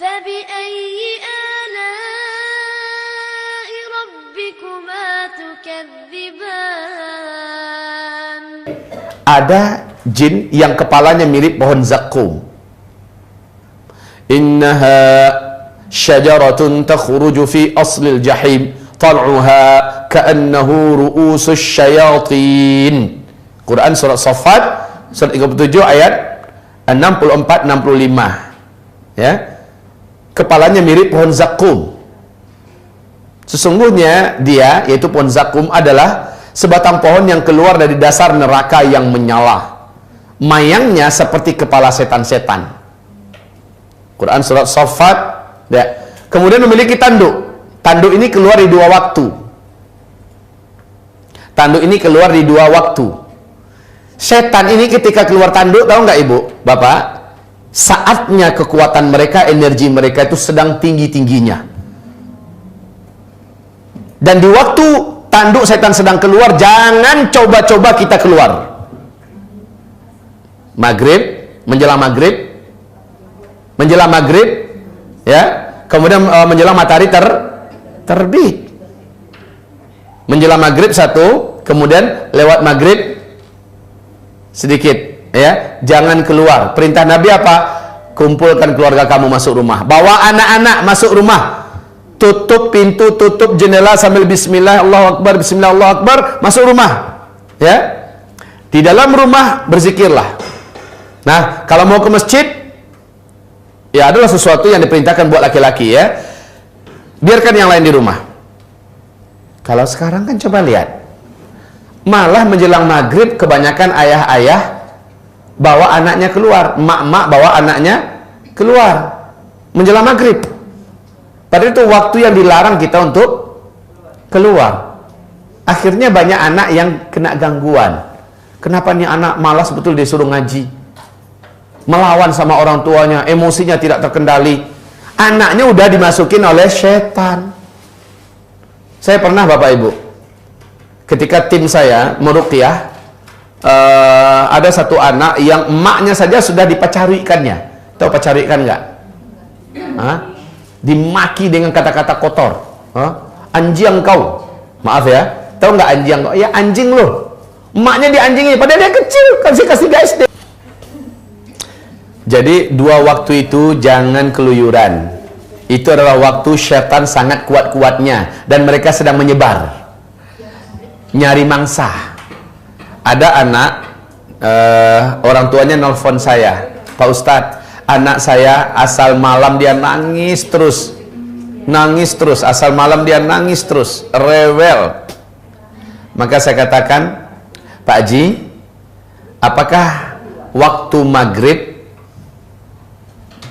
فبأي آلاء ربكما تكذبان. Ada jin yang kepalanya mirip pohon zakum. Innaha syajaratun takhruju fi aslil jahim tal'uha ka'annahu ru'usus syayatin. Quran surat Saffat surat 37 ayat 64-65. Ya, kepalanya mirip pohon zakum. Sesungguhnya dia, yaitu pohon zakum, adalah sebatang pohon yang keluar dari dasar neraka yang menyala. Mayangnya seperti kepala setan-setan. Quran surat Saffat. Ya. Kemudian memiliki tanduk. Tanduk ini keluar di dua waktu. Tanduk ini keluar di dua waktu. Setan ini ketika keluar tanduk, tahu nggak ibu, bapak? Saatnya kekuatan mereka, energi mereka itu sedang tinggi-tingginya. Dan di waktu tanduk setan sedang keluar, jangan coba-coba kita keluar. Maghrib, menjelang maghrib, ya. Kemudian menjelang matahari terbit. Menjelang maghrib satu, kemudian lewat maghrib sedikit. Ya, jangan keluar. Perintah Nabi apa? Kumpulkan keluarga kamu masuk rumah. Bawa anak-anak masuk rumah. Tutup pintu, tutup jendela sambil bismillah, Allahu Akbar, bismillah, Allahu Akbar, masuk rumah. Ya. Di dalam rumah berzikirlah. Nah, kalau mau ke masjid, ya adalah sesuatu yang diperintahkan buat laki-laki ya. Biarkan yang lain di rumah. Kalau sekarang kan coba lihat. Malah menjelang maghrib kebanyakan ayah-ayah bawa anaknya keluar, mak-mak bawa anaknya keluar menjelang maghrib. Padahal itu waktu yang dilarang kita untuk keluar. Akhirnya banyak anak yang kena gangguan. Kenapa nih anak malas betul disuruh ngaji, melawan sama orang tuanya, emosinya tidak terkendali. Anaknya udah dimasukin oleh setan. Saya pernah bapak ibu, ketika tim saya meruqyah, ada satu anak yang emaknya saja sudah dipacarikannya. Tahu pacarikan nggak? Dimaki dengan kata-kata kotor. Anjing kau. Maaf ya. Tahu nggak anjing kau? Ya anjing loh. Emaknya dianjingi. Padahal dia kecil. Kasih guys. Jadi dua waktu itu jangan keluyuran. Itu adalah waktu syaitan sangat kuat-kuatnya. Dan mereka sedang menyebar. Nyari mangsa. Ada anak, orang tuanya nelfon saya, Pak Ustadz, anak saya asal malam dia nangis terus, asal malam dia nangis terus, rewel. Maka saya katakan, Pak Haji, apakah waktu maghrib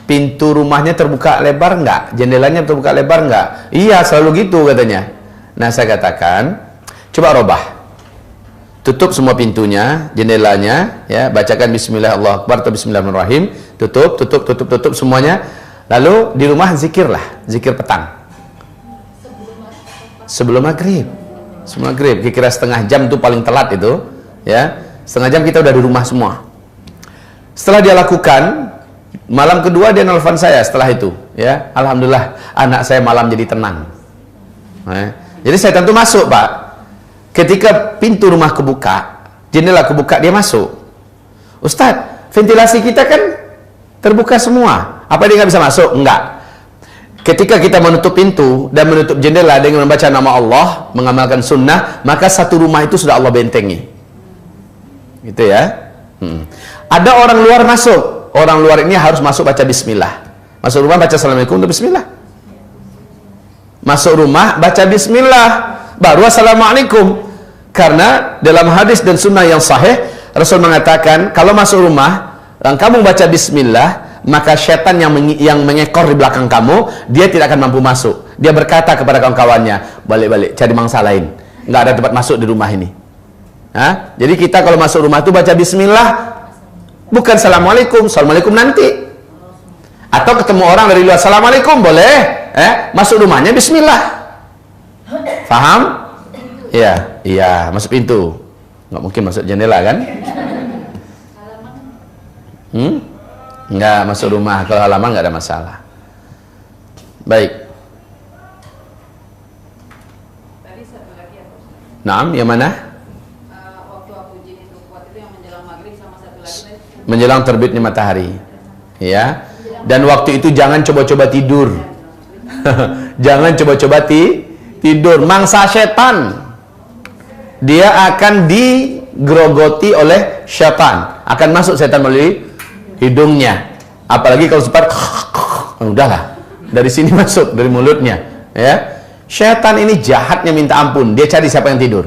pintu rumahnya terbuka lebar enggak? Jendelanya terbuka lebar enggak? Iya, selalu gitu katanya. Nah, saya katakan, coba robah. Tutup semua pintunya, jendelanya, ya, bacakan bismillah Allahu Akbar atau bismillahirrahmanirrahim, tutup semuanya. Lalu di rumah zikirlah, zikir petang. Sebelum maghrib. Kira-kira setengah jam itu paling telat itu, ya. Setengah jam kita udah di rumah semua. Setelah dia lakukan, malam kedua dia nelfon saya setelah itu, ya. Alhamdulillah anak saya malam jadi tenang. Jadi saya tentu masuk, Pak. Ketika pintu rumah kebuka, jendela kebuka, dia masuk. Ustadz, ventilasi kita kan terbuka semua. Apa dia nggak bisa masuk? Enggak. Ketika kita menutup pintu dan menutup jendela dengan membaca nama Allah, mengamalkan sunnah, maka satu rumah itu sudah Allah bentengi. Gitu ya. Ada orang luar masuk. Orang luar ini harus masuk baca bismillah. Masuk rumah baca assalamualaikum untuk bismillah. Masuk rumah baca bismillah, baru assalamualaikum. Karena dalam hadis dan sunnah yang sahih, Rasul mengatakan kalau masuk rumah dan kamu baca bismillah, maka setan yang mengekor di belakang kamu, dia tidak akan mampu masuk. Dia berkata kepada kawan-kawannya, balik-balik cari mangsa lain, nggak ada tempat masuk di rumah ini. Jadi kita kalau masuk rumah itu baca bismillah, bukan assalamualaikum. Assalamualaikum nanti. Atau ketemu orang dari luar, assalamualaikum boleh, masuk rumahnya bismillah. Faham? Iya, masuk pintu. Nggak mungkin masuk jendela kan? Nggak masuk rumah. Kalau halaman nggak ada masalah. Baik. Tadi satu lagi ya, Ustaz. Naam, yang mana? Waktu jin itu kuat itu yang menjelang maghrib, sama satu lagi tadi Menjelang terbitnya matahari. Ya. Dan waktu itu jangan coba-coba tidur. Jangan coba-coba tidur. Mangsa setan. Dia akan digerogoti oleh syaitan. Akan masuk setan melalui hidungnya. Apalagi kalau sempat udahlah. Dari sini masuk dari mulutnya, ya. Syaitan ini jahatnya minta ampun. Dia cari siapa yang tidur.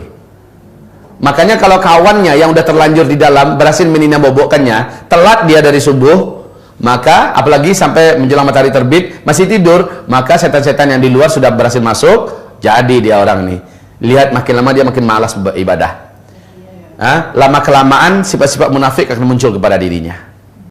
Makanya kalau kawannya yang udah terlanjur di dalam berhasil meninambobokkannya, telat dia dari subuh, maka apalagi sampai menjelang matahari terbit masih tidur, maka setan-setan yang di luar sudah berhasil masuk, jadi dia orang ini. Lihat makin lama dia makin malas beribadah. Lama kelamaan sifat-sifat munafik akan muncul kepada dirinya.